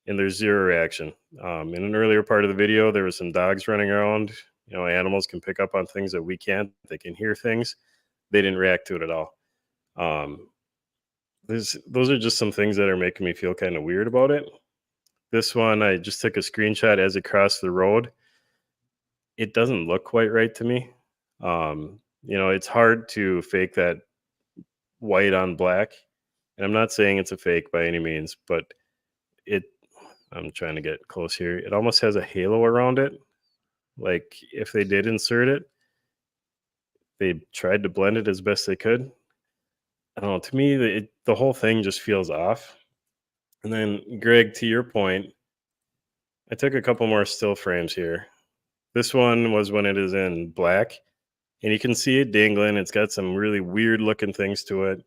And there's zero reaction. In an earlier part of the video, there was some dogs running around. You know, animals can pick up on things that we can't. They can hear things. They didn't react to it at all. Those are just some things that are making me feel kind of weird about it. This one, I just took a screenshot as it crossed the road. It doesn't look quite right to me. You know, it's hard to fake that white on black. And I'm not saying it's a fake by any means, but I'm trying to get close here. It almost has a halo around it. Like if they did insert it, they tried to blend it as best they could. I don't know. To me, the whole thing just feels off. And then, Greg, to your point, I took a couple more still frames here. This one was when it is in black, and you can see it dangling. It's got some really weird looking things to it.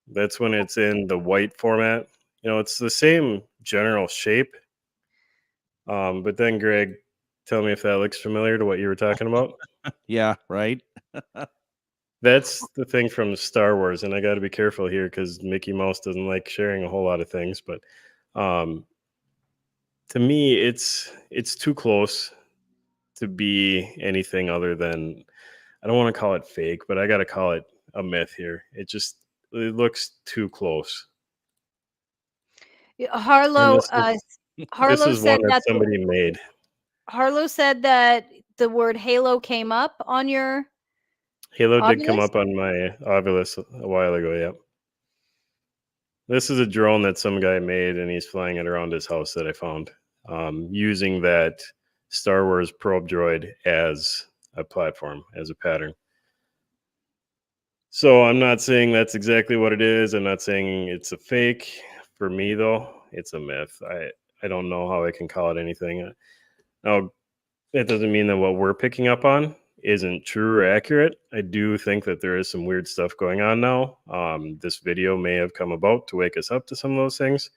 That's when it's in the white format. It's the same general shape. But then, Greg, tell me if that looks familiar to what you were talking about. Yeah, right. That's the thing from Star Wars, and I got to be careful here because Mickey Mouse doesn't like sharing a whole lot of things. But um, to me, it's too close to be anything other than, I don't want to call it fake, but I got to call it a myth here. It looks too close. And Harlow, this Harlow is one said that that somebody made. Harlow said that the word Halo came up on your Halo did come Ovilus? up on my Ovilus a while ago. Yep. This is a drone that some guy made, and he's flying it around his house that I found, using that Star Wars probe droid as a platform, as a pattern. So I'm not saying that's exactly what it is. I'm not saying it's a fake. For me, though, it's a myth. I don't know how I can call it anything. Now, that doesn't mean that what we're picking up on isn't true or accurate. I do think that there is some weird stuff going on now. This video may have come about to wake us up to some of those things,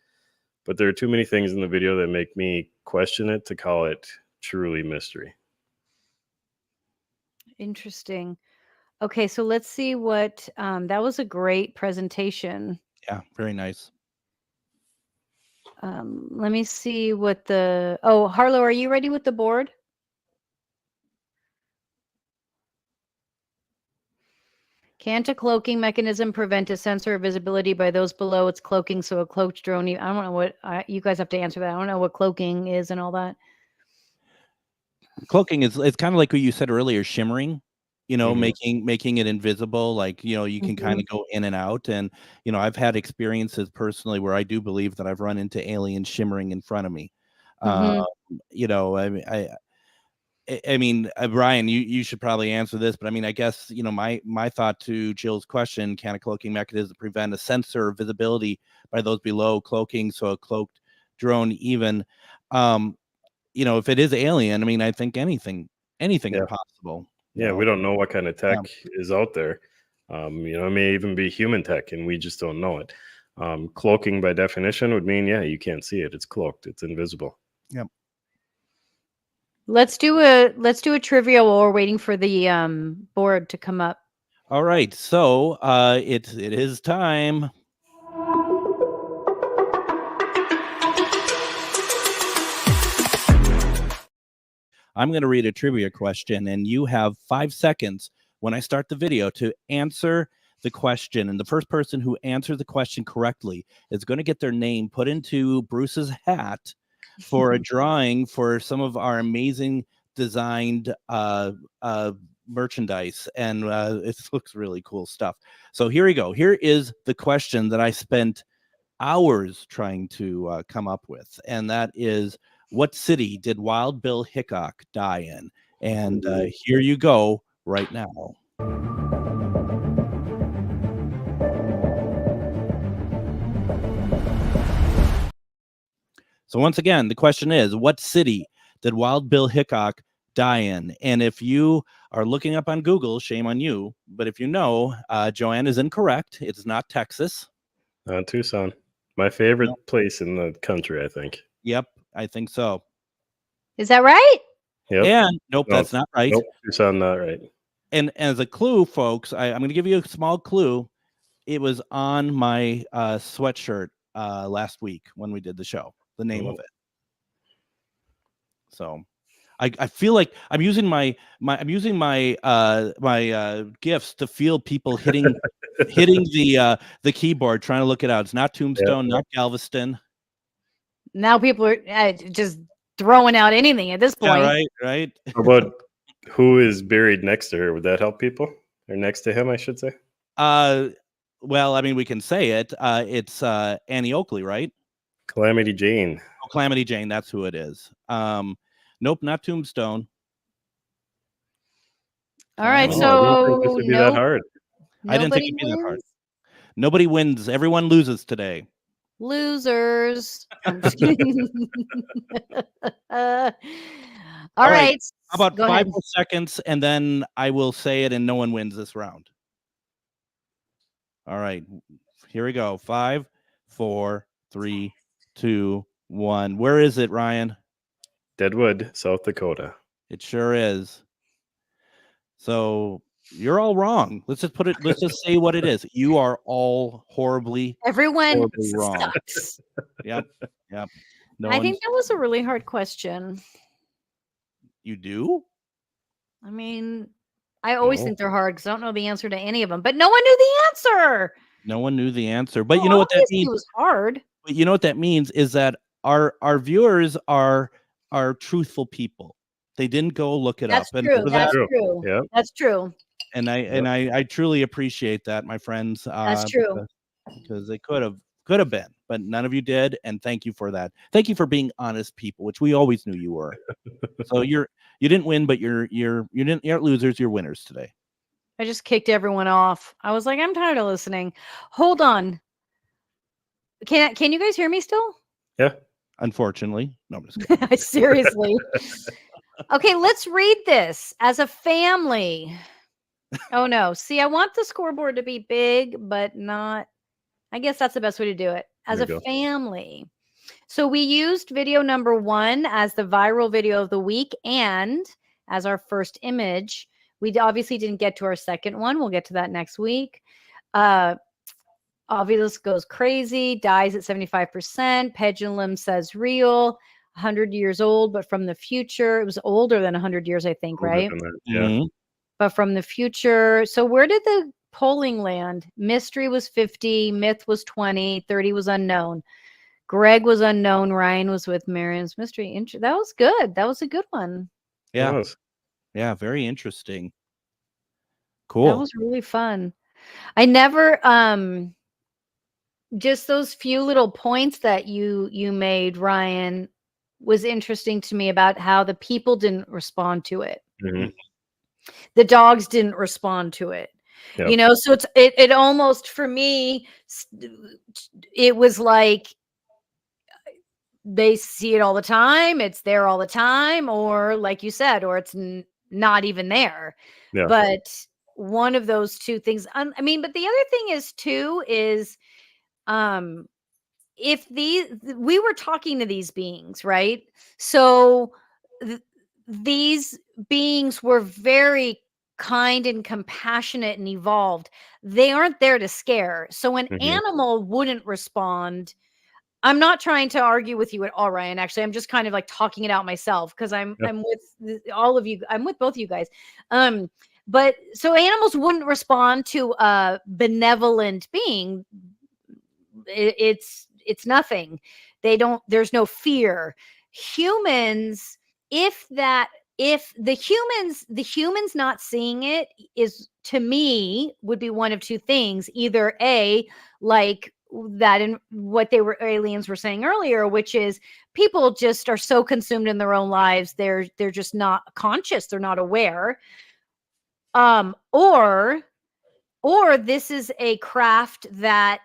but there are too many things in the video that make me question it to call it truly mystery. Interesting. Okay, so let's see what that was a great presentation. Yeah, very nice. Let me see what Harlow, are you ready with the board? Can't a cloaking mechanism prevent a sensor of visibility by those below its cloaking? So a cloaked drone, I don't know what you guys have to answer that. I don't know what cloaking is and all that. Cloaking it's kind of like what you said earlier, shimmering, Mhm. making it invisible, like, you can kind of go in and out. And, I've had experiences personally where I do believe that I've run into aliens shimmering in front of me. Mhm. I mean, I mean, Brian, you should probably answer this, but I mean, I guess, my thought to Jill's question, can a cloaking mechanism prevent a sensor of visibility by those below cloaking? So a cloaked drone even, if it is alien, I mean, I think anything Yeah. is possible. Yeah, we don't know what kind of Yeah. tech is out there. It may even be human tech, and we just don't know it. Cloaking, by definition, would mean, yeah, you can't see it. It's cloaked. It's invisible. Yep. Let's do a trivia while we're waiting for the board to come up. All right. So it is time. I'm going to read a trivia question, and you have 5 seconds when I start the video to answer the question. And the first person who answers the question correctly is going to get their name put into Bruce's hat for a drawing for some of our amazing designed merchandise. And it looks really cool stuff. So here we go. Here is the question that I spent hours trying to come up with, and that is, what city did Wild Bill Hickok die in? And here you go right now. So once again, the question is, what city did Wild Bill Hickok die in? And if you are looking up on Google, shame on you, but if you know, Joanne is incorrect. It's not Texas. Tucson, my favorite place in the country, I think. Yep, I think so. Is that right? Yep. And nope, that's not right. Nope, Tucson, not right. And as a clue, folks, I'm going to give you a small clue. It was on my sweatshirt last week when we did the show, the name of it. So I feel like I'm using my gifts to feel people hitting the keyboard, trying to look it out. It's not Tombstone, not Galveston. Now people are just throwing out anything at this point. Yeah, right. How about who is buried next to her? Would that help people? Or next to him, I should say. Well, I mean, we can say it. It's Annie Oakley, right? Calamity Jane. Oh, Calamity Jane, that's who it is. Nope, not Tombstone. All right, I didn't think this would be that hard. I didn't think it'd be that hard. Nobody wins. Everyone loses today. Losers. I'm just kidding. All right. How about Go 5 ahead. more seconds, and then I will say it, and no one wins this round. All right. Here we go. 5, 4, 3, 2, 1. Where is it, Ryan? Deadwood, South Dakota. It sure is. So you're all wrong. Let's just say what it is. You are all horribly Everyone wrong. sucks. Yep. No I one's, think that was a really hard question. you do? I mean, I always No. think they're hard because I don't know the answer to any of them, but no one knew the answer. No one knew the answer. But Well, you know what that obviously means? It was hard. But you know what that means is that our viewers are truthful people. They didn't go look it That's up. And true. for That's that, true. Yeah. That's true. and I truly appreciate that, my friends. That's true. Because they could have been, but none of you did, and thank you for that. Thank you for being honest people, which we always knew you were. So you didn't win, but you're aren't losers, you're winners today. I just kicked everyone off. I was like, I'm tired of listening. Hold on. Can you guys hear me still? Yeah. Unfortunately, no, I'm just kidding. Seriously. Okay, let's read this as a family. Oh no. See, I want the scoreboard to be big, but not. I guess that's the best way to do it. As There a you go. family. So we used video number 1 as the viral video of the week and as our first image. We obviously didn't get to our second one. We'll get to that next week. Ovilus goes crazy, dies at 75%. Pendulum says real, 100 years old, but from the future. It was older than 100 years, I think, Older right? than that, Yeah. Mhm. But from the future. So where did the polling land? Mystery was 50, myth was 20, 30 was unknown. Greg was unknown. Ryan was with Marion's mystery. That was good. That was a good one. Yeah. It was. Yeah, very interesting. That Cool. was really fun. I never just those few little points that you made, Ryan, was interesting to me about how the people didn't respond to it. Mhm. The dogs didn't respond to it. Yep. You know, so it almost for me it was like they see it all the time, it's there all the time, or like you said, or it's not even there. Yeah. But one of those two things, I mean, but the other thing is too is if we were talking to these beings, right? So these beings were very kind and compassionate and evolved. They aren't there to scare. So an Mhm. animal wouldn't respond. I'm not trying to argue with you at all, Ryan. Actually, I'm just kind of like talking it out myself because I'm with all of you. I'm with both of you guys. But so animals wouldn't respond to a benevolent being. It's nothing. They don't. There's no fear. Humans, if the humans not seeing it is, to me, would be one of two things. Either A, like that in what aliens were saying earlier, which is people just are so consumed in their own lives, they're just not conscious, they're not aware. Or this is a craft that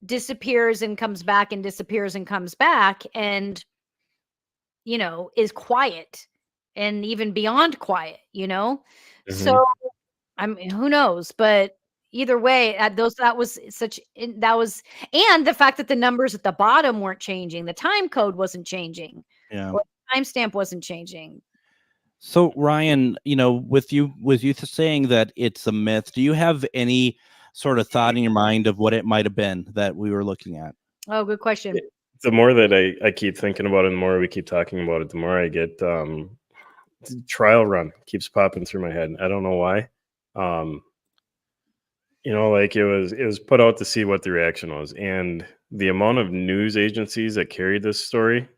disappears and comes back and disappears and comes back and is quiet and even beyond quiet, Mhm. So I mean, who knows? But either way, and the fact that the numbers at the bottom weren't changing, the time code wasn't changing, Yeah. or the timestamp wasn't changing. So Ryan, with you saying that it's a myth, do you have any sort of thought in your mind of what it might have been that we were looking at? Oh, good question. The more that I keep thinking about it, the more we keep talking about it, the more I get trial run keeps popping through my head. I don't know why. Like it was put out to see what the reaction was, and the amount of news agencies that carried this story,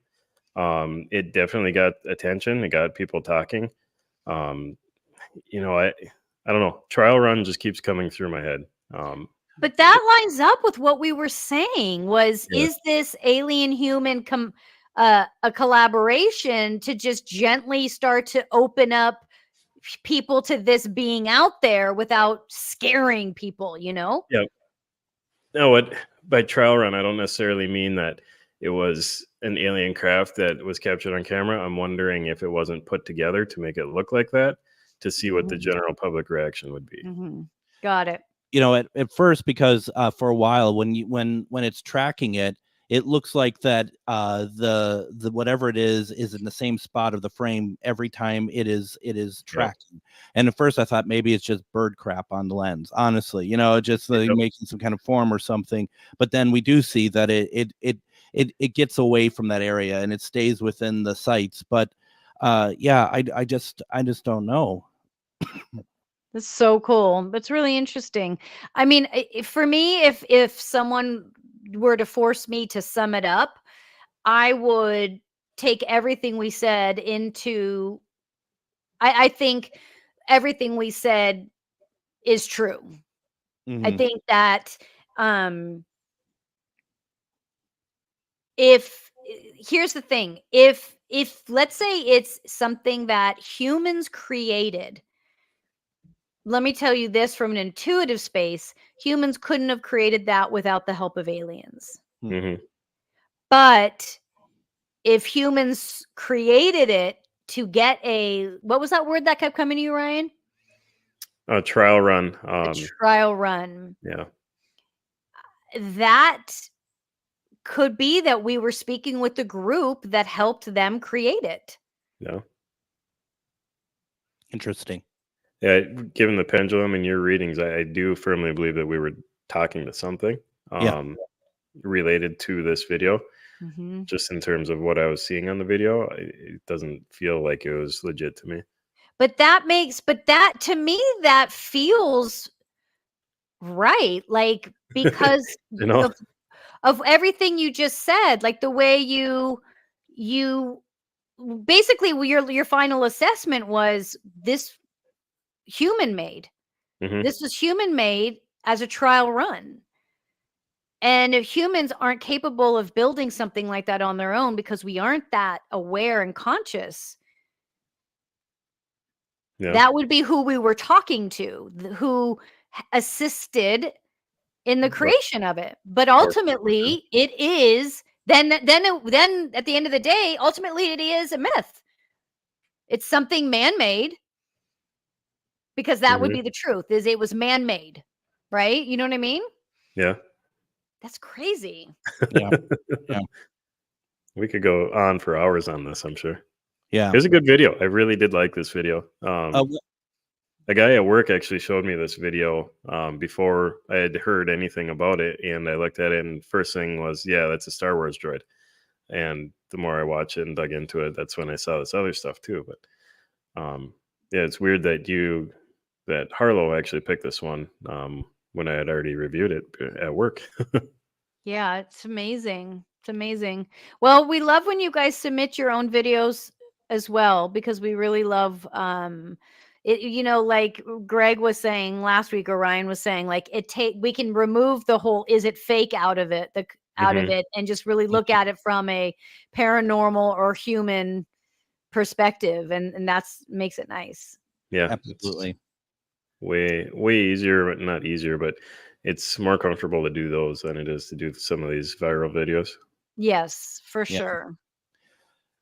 it definitely got attention. It got people talking. I don't know. Trial run just keeps coming through my head. But that lines up with what we were saying was, Yeah. is this alien human a collaboration to just gently start to open up people to this being out there without scaring people, Yeah. No, by trial run, I don't necessarily mean that it was an alien craft that was captured on camera. I'm wondering if it wasn't put together to make it look like that, to see what the general public reaction would be. Mm-hmm. Got it. you know, at first, because for a while when it's tracking it, it looks like that the whatever it is in the same spot of the frame every time it is tracking. And at first I thought maybe it's just bird crap on the lens, honestly, you know, just like making some kind of form or something. But then we do see that it gets away from that area and it stays within the sites. But yeah, I just don't know. That's so cool. That's really interesting. I mean, for me, if someone were to force me to sum it up, I would take everything we said into. I think everything we said is true. I think that if here's the thing, if let's say it's something that humans created. Let me tell you this from an intuitive space, humans couldn't have created that without the help of aliens. Mm-hmm. But if humans created it to get what was that word that kept coming to you, Ryan? A trial run. A trial run. Yeah. That could be that we were speaking with the group that helped them create it. Yeah. Interesting. Yeah, given the pendulum in your readings, I do firmly believe that we were talking to something related to this video. Mm-hmm. Just in terms of what I was seeing on the video, it doesn't feel like it was legit to me. But that to me, that feels right. Like, because You know? of everything you just said, like the way you basically your final assessment was this human made. Mhm. This was human made as a trial run. And if humans aren't capable of building something like that on their own because we aren't that aware and conscious, Yeah. that would be who we were talking to, who assisted in the creation of it. But ultimately, it is then at the end of the day, ultimately it is a myth. It's something man-made, because that would Mhm. be the truth, is it was man-made, right? You know what I mean? Yeah. That's crazy. Yeah. Yeah. We could go on for hours on this, I'm sure. Yeah. It was a good video. I really did like this video. Wh- A guy at work actually showed me this video before I had heard anything about it, and I looked at it, and first thing was, yeah, that's a Star Wars droid. And the more I watched it and dug into it, that's when I saw this other stuff too. But yeah, it's weird that Harlow actually picked this one when I had already reviewed it at work. Yeah, it's amazing. It's amazing. Well, we love when you guys submit your own videos as well, because we really love it, you know, like Greg was saying last week, or Ryan was saying, like we can remove the whole is it fake out of it, Mhm. and just really look at it from a paranormal or human perspective, and that's makes it nice. Yeah, Absolutely. way easier, but not easier, but it's more comfortable to do those than it is to do some of these viral videos. Yes, for Yeah. sure.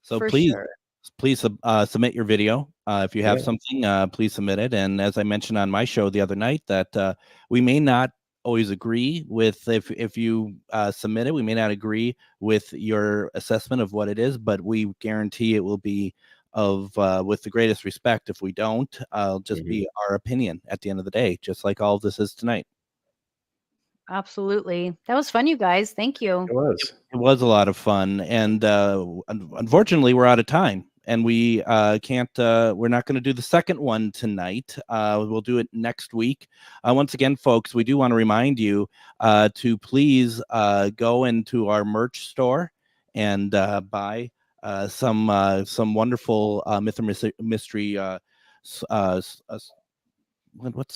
So For please sure. submit your video. If you have Yeah. something, please submit it. And as I mentioned on my show the other night, that we may not always agree with, if you submit it, we may not agree with your assessment of what it is, but we guarantee it will be of with the greatest respect. If we don't, just Mhm. be our opinion at the end of the day, just like all of this is tonight. Absolutely. That was fun, you guys. Thank you. It was. It was a lot of fun, and unfortunately, we're out of time, and we can't. We're not going to do the second one tonight. We'll do it next week. Once again, folks, we do want to remind you to please go into our merch store and buy some wonderful myth or mystery. What's the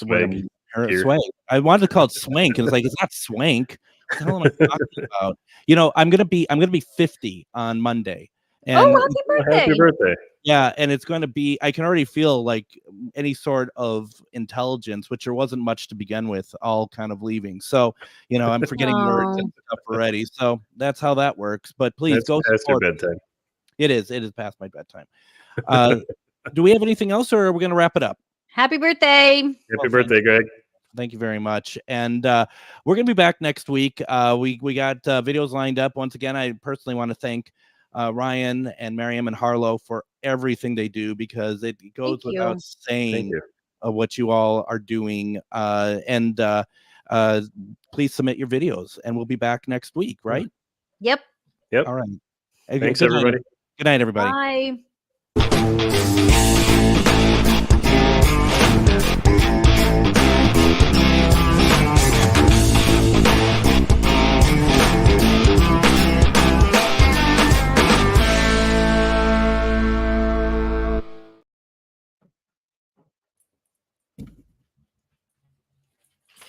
word I'm Swag. using? Gear. Swag. I wanted to call it swank, and it's like it's not swank. What the hell am I talking about? You know, I'm gonna be 50 on Monday, and Oh, happy Happy birthday. birthday. yeah, and it's going to be. I can already feel like any sort of intelligence, which there wasn't much to begin with, all kind of leaving. So, you know, I'm forgetting words Oh. and stuff already. So that's how that works. But please That's go past your support. bedtime. It is past my bedtime. Do we have anything else, or are we going to wrap it up? Happy birthday. Happy birthday, Greg. Thank you very much. And we're going to be back next week. We got videos lined up. Once again, I personally want to thank Ryan and Miriam and Harlow for everything they do, because it goes Thank without you. saying you. what you all are doing. And please submit your videos, and we'll be back next week, right? Yep. Yep. All right. Thanks, Good night, everybody. Good night, everybody. Bye.